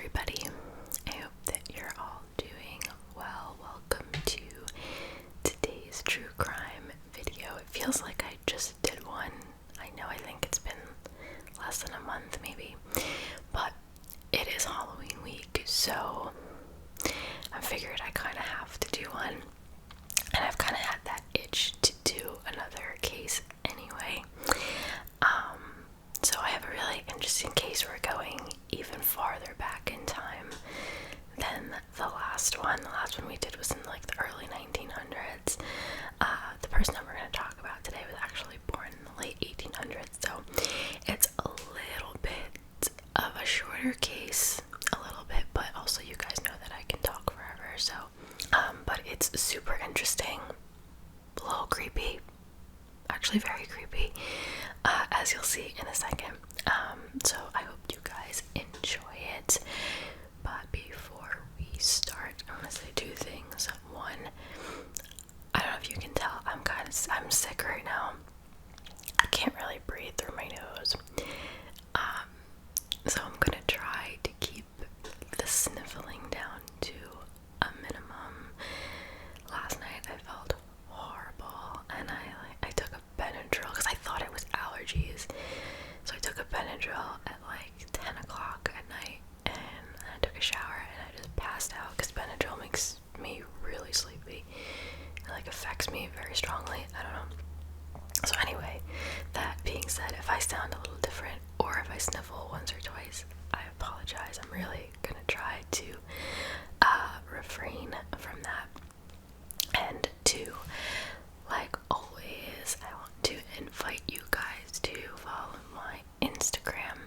everybody. I hope that you're all doing well. Welcome to today's true crime video. It feels like I just did one. I know, I think it's been less than a month maybe, but it is Halloween week, so I figured I kind of have to do one, and I've kind of had that itch to do another case anyway. So I have a really interesting case. We're going even farther back in time than the last one. The last one we did was in like the early 1900s. The person that we're going to talk about today was actually born in the late 1800s, so it's a little bit of a shorter case, a little bit, but also you guys know that I can talk forever, so but it's super interesting, a little creepy, actually very creepy, as you'll see in a second. So I hope you guys enjoy it. But before we start, I want to say two things. One, I don't know if you can tell, I'm sick right now. I can't really breathe through my nose. So I'm gonna try to keep the sniffling down to a minimum. Last night I felt horrible, and I took a Benadryl because I thought it was allergies. So I took a Benadryl at like 10 o'clock at night, and I took a shower, and I just passed out because Benadryl makes me really sleepy. It like affects me very strongly. I don't know. So anyway, that being said, if I sound a little different or if I sniffle once or twice, I apologize. I'm really gonna try to refrain from that. And two, like always, I want to invite you guys to follow my Instagram,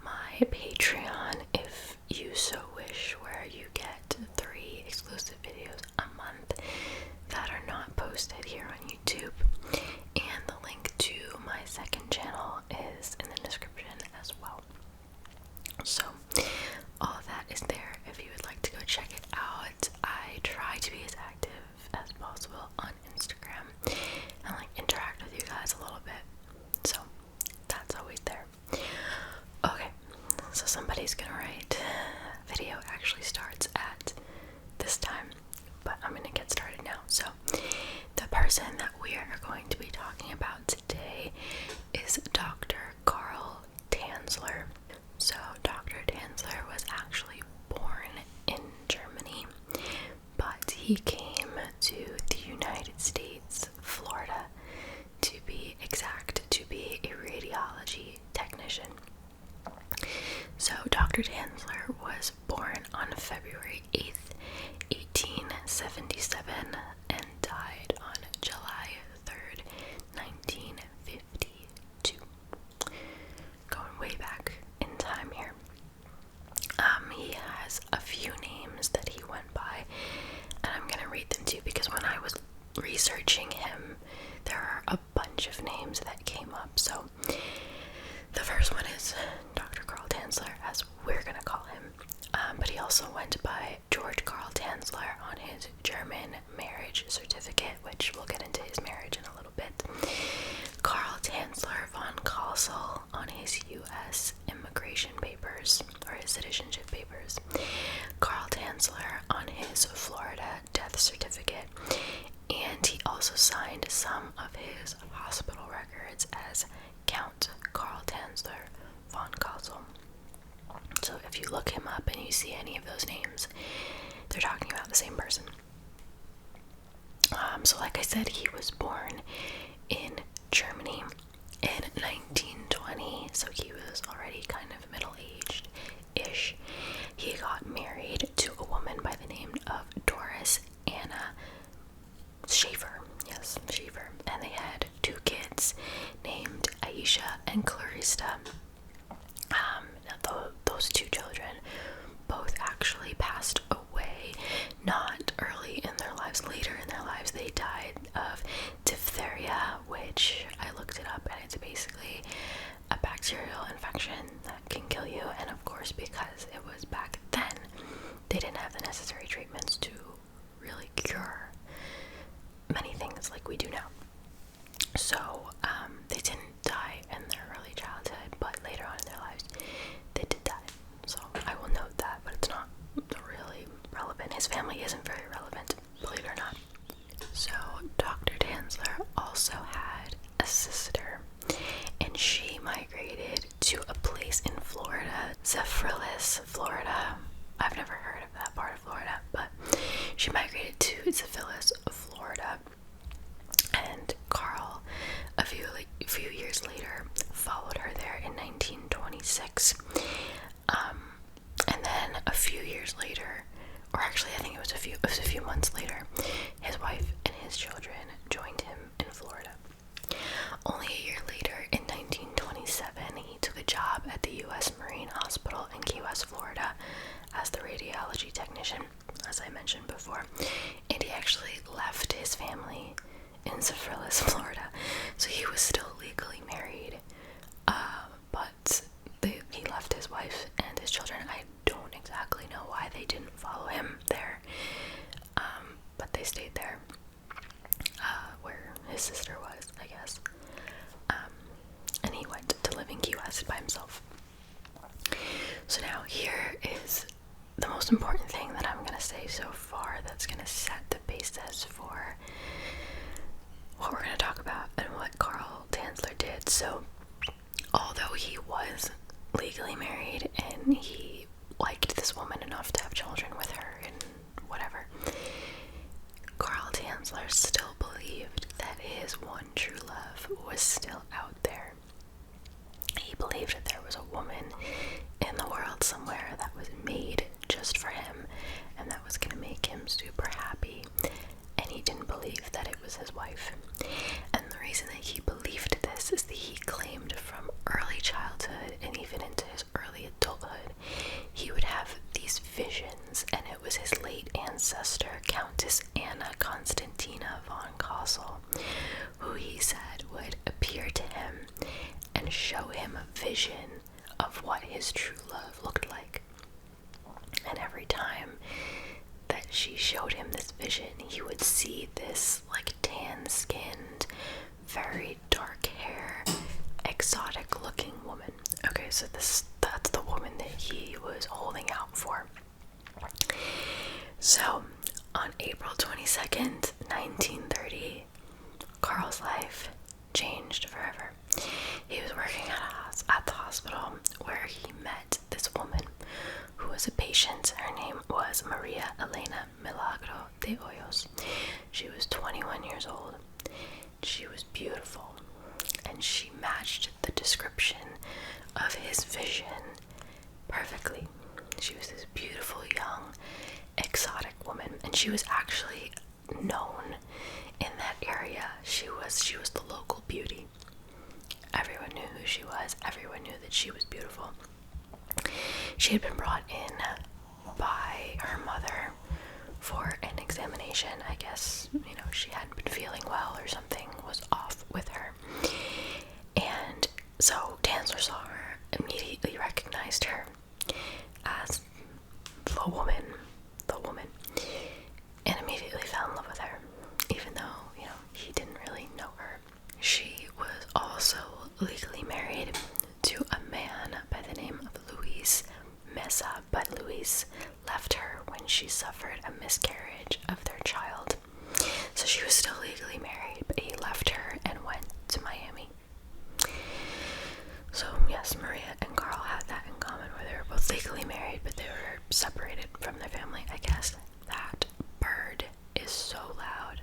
my Patreon, if you so wish, where you get 3 exclusive videos a month that are not posted here on YouTube. And the link to my second channel is in the description as well. So all of that is there if you would like to go check it out. I try to be as active as possible on Instagram and like interact with you guys a little bit, so that's always there. Okay, so somebody's gonna write, video actually starts at this time, but I'm gonna get started now. So the person that we are going to be talking about today is Dr. Carl Tanzler. So Dr. Tanzler was actually born in Germany, but he came to the United States, Florida, to be exact, to be a radiology technician. So Dr. Tanzler was born on February 8th, 1877, and died on July 3rd, 1952. Going way back in time here. He has a few names that he went by, and I'm gonna read them to you because when I was researching him, there are a bunch of names that came up. So the first one is Dr. Carl Tanzler, as we're gonna call him, but he also went by George Carl Tanzler on his German marriage certificate, which we'll get into his marriage in a little bit. Carl Tanzler von Kassel on his U.S. immigration papers, or his citizenship papers. Carl Tanzler on his Florida death certificate, and he also signed some of his hospital records as Count Carl Tanzler von Kassel. So if you look him up and you see any of those names, they're talking about the same person. So like I said, he was born in Germany in 1920, so he was already kind of middle-aged-ish. He got married to a woman by the name of Doris Anna Schaefer. Yes, Schaefer. And they had 2 kids named Aisha and Clarissa. Now those 2 children both actually passed away, not early in their lives, later in their lives. They died of diphtheria, which I looked it up, and it's basically a bacterial infection that can kill you. And of course, because it was back then, they didn't have the necessary treatments to really cure many things like we do now. So they didn't die in their early childhood, but later on in their lives they did die. So I will note that, but his family isn't very relevant, believe it or not. So Dr. Tanzler also had a sister, and she migrated to a place in Florida, 𝓢𝓸𝓬𝓲𝓪, Florida. I've never heard of that part of Florida, but she migrated to 𝓢𝓸𝓬𝓲𝓪, Florida. And Carl, a few years later, followed her there in 1926. And then a few years later, or actually I think it was a few months later, his wife and his children joined him in Florida. Only a year later, in 1927, he took a job at the U.S. Marine Hospital in Key West, Florida, as the radiology technician, as I mentioned before. And he actually left his family in 𝓢𝓸𝓬𝓲𝓪, Florida. So he was still legally married, but he left his wife and his children. I don't exactly know why they didn't follow him there, but they stayed there, where his sister was, I guess. And he went to live in Key West by himself. So now here is the most important thing that I'm going to say so far that's going to set the basis for what we're going to talk about and what Carl Tanzler did. So although he was legally married and he liked this woman enough to have children with her and whatever, Carl Tanzler still believed that his one true love was still out there. He believed that there was a woman in the world somewhere that was made just for him and that was going to make him super happy, and he didn't believe that it was his wife. And the reason that he believed this is that he claimed from early childhood and even into his early adulthood, he would have these visions, and it was his late ancestor, Countess Anna Constantina von Kassel, who he said would appear to him and show him a vision of what his true love looked like. And every time that she showed him this vision, he would see this like tan-skinned, very dark hair, exotic looking woman. Okay, so that's the woman that he was holding out for. So on April 22nd, 1930, Carl's life changed forever. He was working at the hospital where he met this woman who was a patient. Her name was Maria Elena Milagro de Hoyos. She was 21 years old. She was beautiful, and she matched the description of his vision perfectly. She was this beautiful, young, exotic woman, and she was actually known in that area. She was the local beauty. Everyone knew who she was. Everyone knew that she was beautiful. She had been brought in by her mother for an examination. I guess, she hadn't been feeling well or something was off with her. And so Tanzler saw her, immediately recognized her as the woman, and immediately fell in love with her, even though, he didn't really know her. She was also legally married to a man by the name of Luis Mesa, but Luis left her when she suffered a miscarriage of their child. So she was still legally married, but he left her and went to Miami. So yes, Maria and Carl had that in common, where they were both legally married, but they were separated from their family, I guess. That bird is so loud.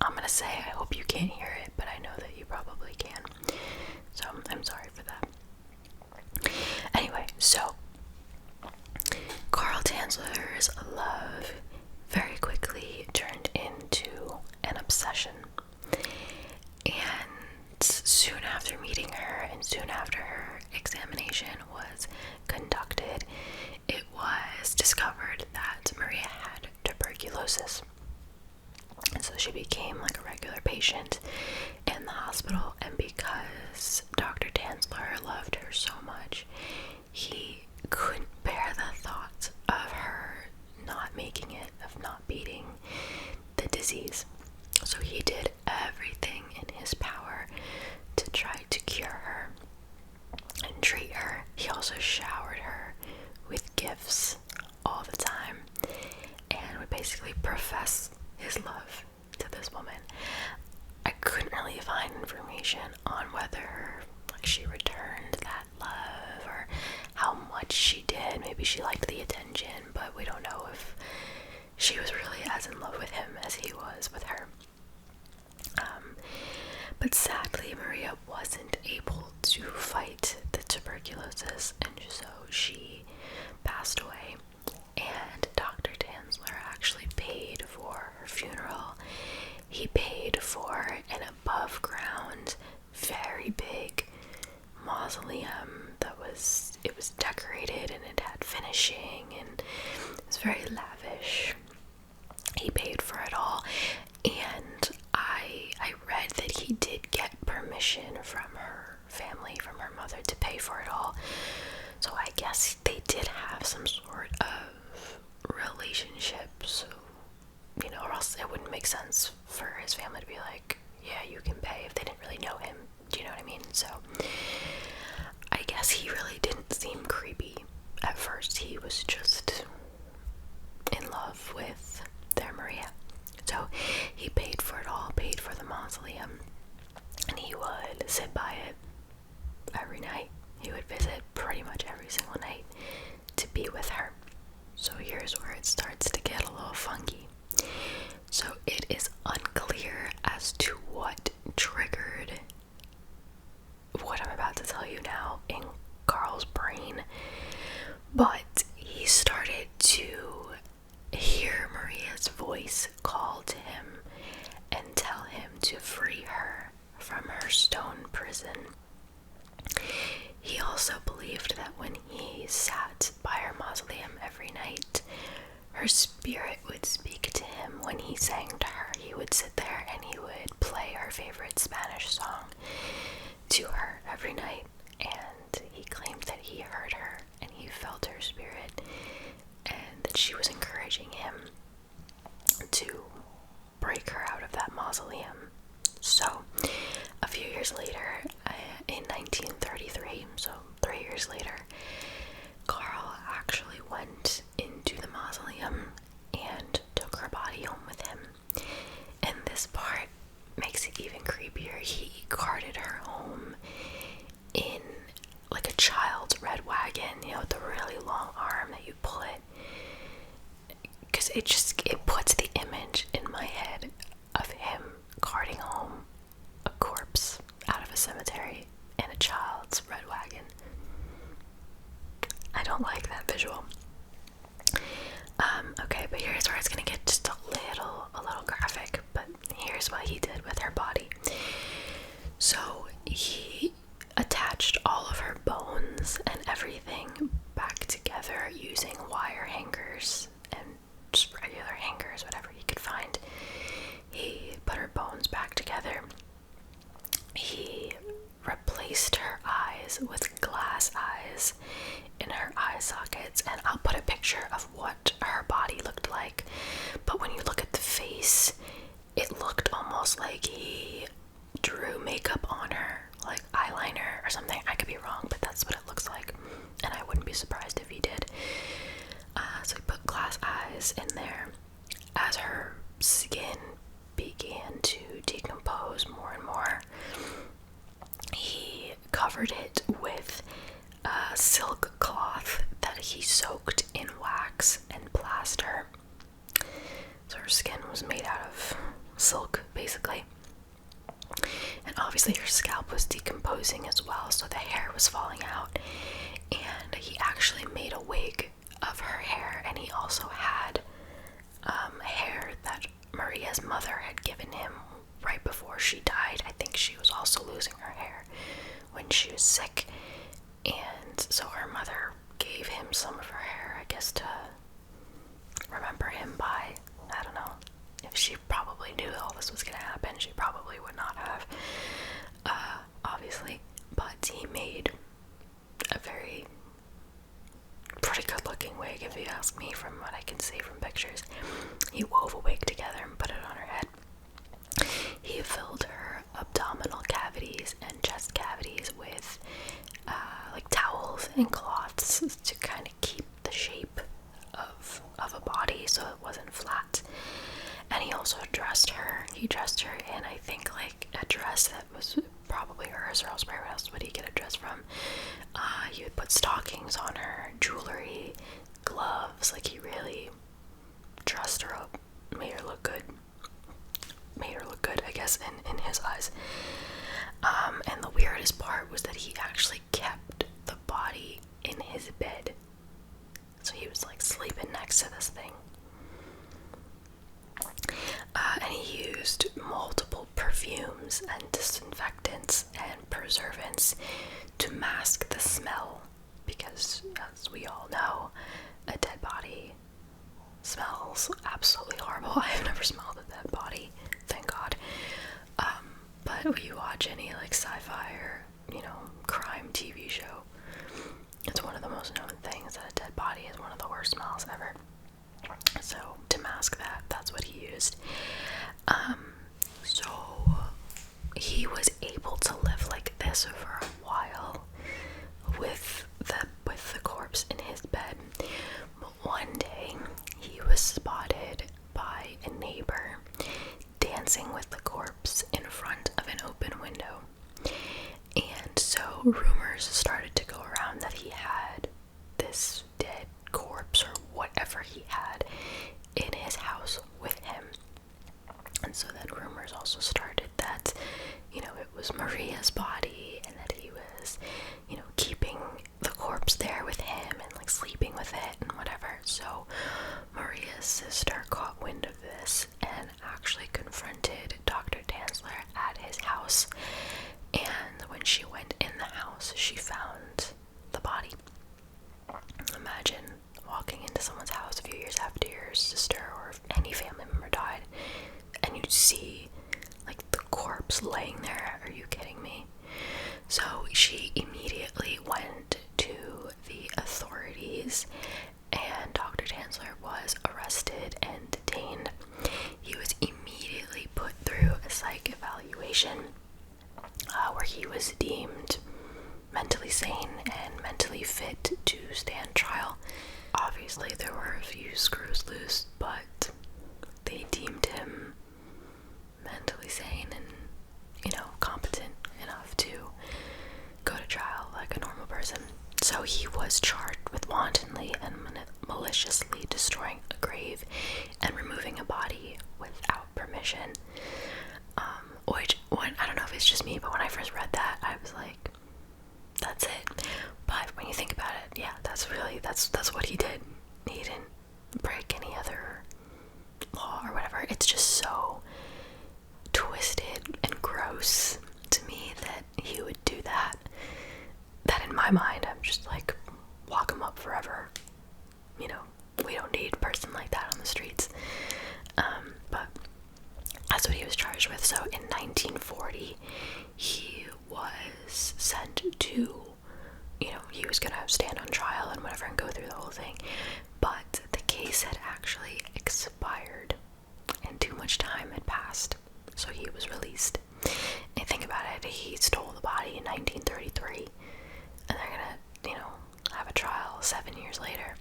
I'm gonna say, I hope you can't hear it, but I know that you probably can. So I'm sorry for that. Anyway, so Carl Tanzler's love very quickly turned into an obsession. And soon after meeting her, and soon after her examination was conducted, it was discovered that Maria had tuberculosis. And so she became like a regular patient in the hospital, and because Dr. Tanzler loved her so much, he couldn't bear the thought of her not making it, of not beating the disease. So he did everything in his power to try to cure her and treat her. He also showered her with gifts all the time, and profess his love to this woman. I couldn't really find information on whether she returned that love or how much she did. Maybe she liked the attention, but we don't know if she was really as in love with him as he was with her. But sadly, Maria wasn't able to fight the tuberculosis, and so she passed away. And Dr. Tanzler actually paid for her funeral. He paid for an above ground, very big mausoleum it was decorated and it had finishing and it was very lavish. He paid for it all, and I read that he did get permission from her family, from her mother, to pay for it all. So I guess they did have some sort of relationship, so, you know, or else it wouldn't make sense for his family to be like, yeah, you can pay, if they didn't really know him. Do you know what I mean? So I guess he really didn't seem creepy at first. He was just in love with their Maria. So he paid for it all, paid for the mausoleum, and he would sit by it every night. He would visit pretty much every single night to be with her. So here's where it starts to get a little funky. So it is unclear as to what triggered what I'm about to tell you now in Carl's brain, but he started to hear Maria's voice call to him and tell him to free her from her stone prison. He also believed that when he sat by her mausoleum every night, her spirit would speak to him. When he sang to her, he would sit there and he would play her favorite Spanish song to her every night, and he claimed that he heard her and he felt her spirit, and that she was encouraging him to break her out of that mausoleum. So a few years later, in 1933, so 3 years later, Carl actually went into the mausoleum and took her body home with him. And this part makes it even creepier. He carted her home in like a child's red wagon, you know, with the really long arm that you pull it, because it puts the image in my head of him carting home a corpse out of a cemetery in a child's red wagon. I don't like that visual. Okay, but here's where it's gonna get just a little graphic, but here's what he did with her body. So he attached all of her bones and everything back together using wire hangers and just regular hangers, whatever he could find. He put her bones back together. He replaced her eyes with glass eyes in her eye sockets, and I'll put a picture of what her body looked like. But when you look at the face, it looked almost like he drew makeup on her, like eyeliner or something. I could be wrong, but that's what it looks like, and I wouldn't be surprised if he did. So he put glass eyes in there. As her skin began to decompose more and more, he covered it with a silk cloth that he soaked in wax and plaster. So her skin was made out of silk, basically. And obviously her scalp was decomposing as well, so the hair was falling out. And he actually made a wig of her hair, and he also had hair that Maria's mother had given him right before she died. I think she was also losing her hair when she was sick, and so her mother gave him some of her hair, I guess, to remember him by. I don't know. If she probably knew all this was going to happen, she probably would not have, obviously, but he made a pretty good looking wig, if you ask me, from what I can see from pictures. He wove a wig together and put it on her head. He filled her abdominal cavities and chest cavities with like towels and cloths to kind of keep the shape of a body so it wasn't flat. also dressed her. He dressed her in, I think, like a dress that was probably hers, or else where else would he get a dress from? He would put stockings on her, jewelry, gloves. Like, he really dressed her up, made her look good. I guess, in his eyes. And the weirdest part was that he actually kept the body in his bed. So he was like sleeping next to this thing. And he used multiple perfumes and disinfectants and preservatives to mask the smell, because, as we all know, a dead body smells absolutely horrible. I have never smelled a dead body, thank God. But if you watch any like sci-fi or, crime TV show, it's one of the most known things that a dead body is one of the worst smells ever. So to mask that, that's what he used. So he was able to live like this for a while with the corpse in his bed. But one day he was spotted by a neighbor dancing with the corpse in front of an open window. And so rumors started to go around that he had this dead corpse, or whatever he had, in his house with him. And so then rumors also started that, it was Maria's body, and that he was, keeping the corpse there with him and like sleeping with it and whatever. So Maria's sister caught wind of this and actually confronted Dr. Tanzler at his house. And when she went in the house, she found the body. Imagine walking into someone's house a few years after your sister or any family member died, and you see like the corpse laying there. Are you kidding me? So she immediately went to the authorities, and Dr. Tanzler was arrested and detained. He was immediately put through a psych evaluation, where he was deemed mentally sane and mentally fit to stand trial. Obviously, there were a few screws loose, but they deemed him mentally sane and, competent enough to go to trial like a normal person. So he was charged with wantonly and maliciously destroying a grave and removing a body without permission. I don't know if it's just me, but when I first read that, I was like, that's it. But when you think about it, yeah, that's what he did. He didn't break any other law or whatever. It's just so twisted and gross to me that he would do that. That in my mind, I'm just like, lock him up forever. We don't need a person like that on the streets. But that's what he was charged with. So in 1940, he was sent to, he was gonna stand on trial and whatever and go through the whole thing. But the case had actually expired and too much time had passed. So he was released. And think about it, he stole the body in 1933, and they're gonna, have a trial 7 years later.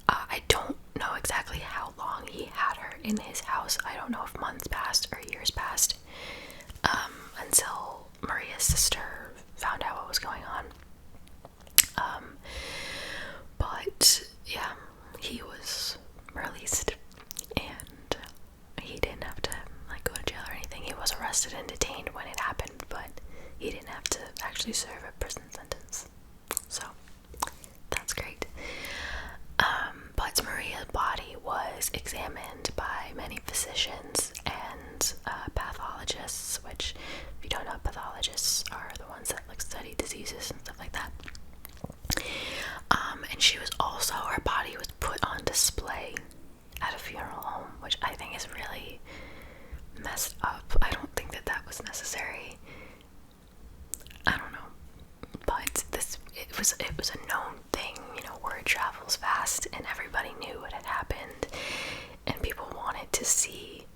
I don't know exactly how long he had her in his house. I don't know if months passed or years passed, until Maria's sister found out what was going on. But yeah, he was released, and he didn't have to go to jail or anything. He was arrested and detained when it happened, but he didn't have to actually serve a prison sentence. So that's great. But Maria's body was examined by many physicians and pathologists, which, if you don't know, pathologists are the ones that study diseases and stuff like that. And she was also, her body was put on display at a funeral home, which I think is really messed up. I don't think that was necessary. I don't know, but it was a known thing. Word travels fast, and everybody knew what had happened, and people wanted to see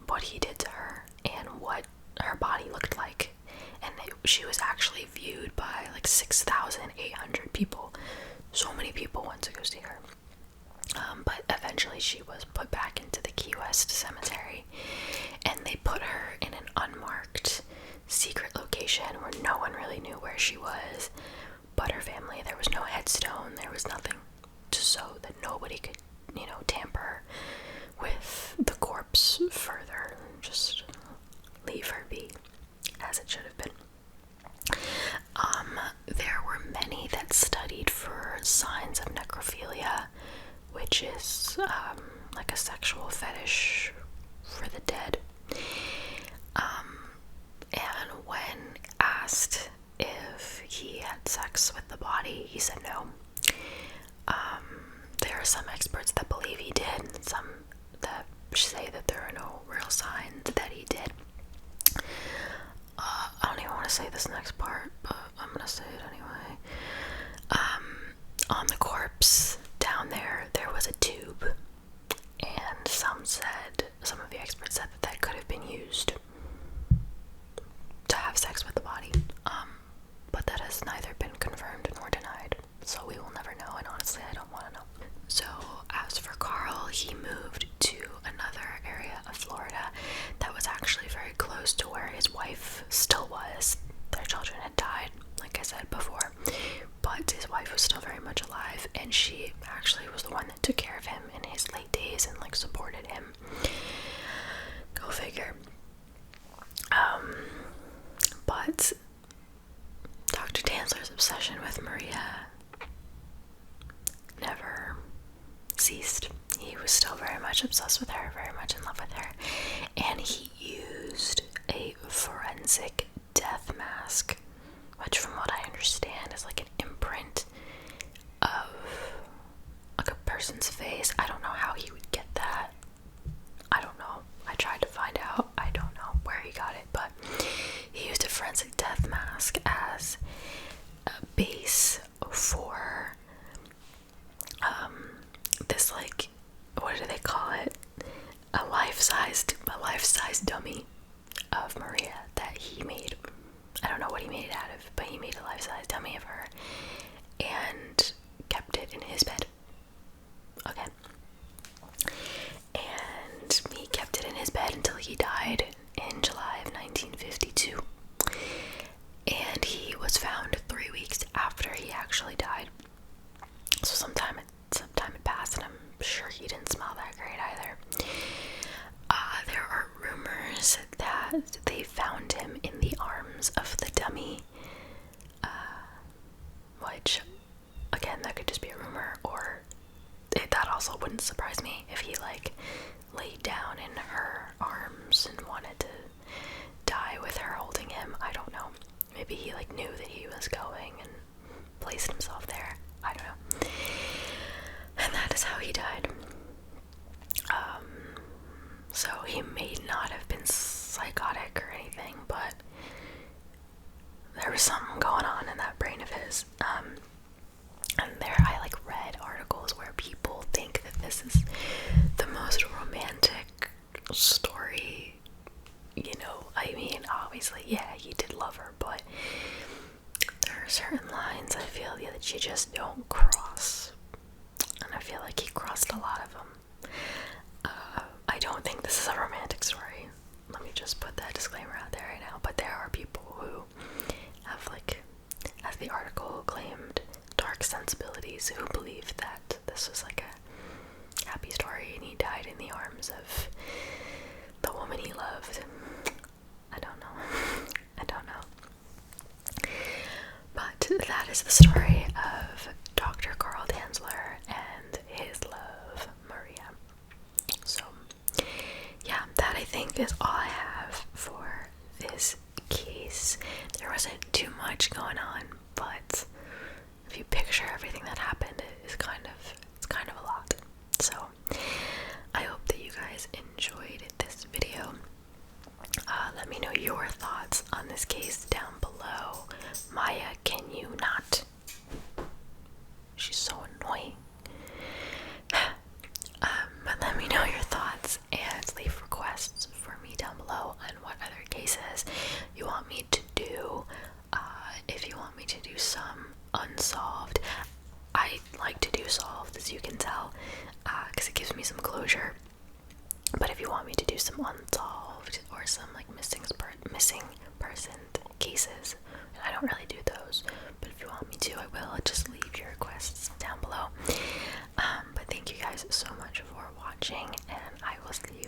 what he did to her and what her body looked like. And she was actually viewed by 6,800 people. So many people went to go see her. But eventually she was put back into the Key West Crest Cemetery, and they put her in an unmarked secret location where no one really knew where she was but her family. There was no headstone, there was nothing to show that nobody could, tamper with the corpse further. Just leave her be, as it should have been. There were many that studied for signs of necrophilia, which is like a sexual fetish for the dead. And when asked if he had sex with the body, he said no. There are some experts that believe he did, and some that say that there are no real signs that he did. I don't even want to say this next part, but I'm gonna say it anyway. On the corpse down there was a tube, and some of the experts said that could have been used to have sex with the body, but that has neither been confirmed nor denied, so we will never know, and honestly I don't want to know. So as for Carl, he moved to another area of Florida that was actually very close to where his wife still was. Their children had died, like I said before, but his wife was still very much alive, and she actually was the one that took care of him in his late days and supported him. Go figure. But Dr. Tanzler's obsession with Maria never ceased. He was still very much obsessed with her, very much in love with her, and he used a forensic death mask, which from what I understand is like an imprint of like a person's face. I don't know how he would get that. I don't know. I tried to find out. I don't know where he got it, but he used a forensic death mask as a base for this, like, what do they call it? A life-sized dummy of Maria that he made. I don't know what he made it out of, but he made a life-size dummy of her and kept it in his bed. Okay. And he kept it in his bed until he died in July of 1952. And he was found 3 weeks after he actually died. So sometime had passed, and I'm sure he didn't smell that great either. There are rumors that they found him in the arms of the dummy, which, again, that could just be a rumor, or that also wouldn't surprise me if he laid down in her arms and wanted to die with her holding him. I don't know. Maybe he knew that he was going and placed himself there. I don't know. And that is how he died. So he may not have been psychotic or anything, but there was something going on in that brain of his. And I read articles where people think that this is the most romantic story. I mean, obviously, yeah, he did love her, but there are certain lines I feel that you just don't cross. And I feel like he crossed a lot of them. I don't think this is a romantic story. Let me just put that disclaimer out there right now. But there are people who have, as the article claimed, dark sensibilities, who believe that this was a happy story and he died in the arms of the woman he loved. I don't know. But that is the story of Dr. Carl Tanzler and his love, Maria. So, yeah, that I think is all I have for this case. There wasn't too much going on, but if you picture everything that happened, it's kind of a lot. So, I hope that you guys enjoyed this video. Let me know your thoughts on this case down below. Maya, can you not? She's so annoying. But let me know your thoughts and leave requests for me down below on what other cases you want me to do. If you want me to do some unsolved, I like to do solved, as you can tell, because it gives me some closure. But if you want do some unsolved or some like missing person cases. And I don't really do those, but if you want me to, I will. Just leave your requests down below. But thank you guys so much for watching, and I will see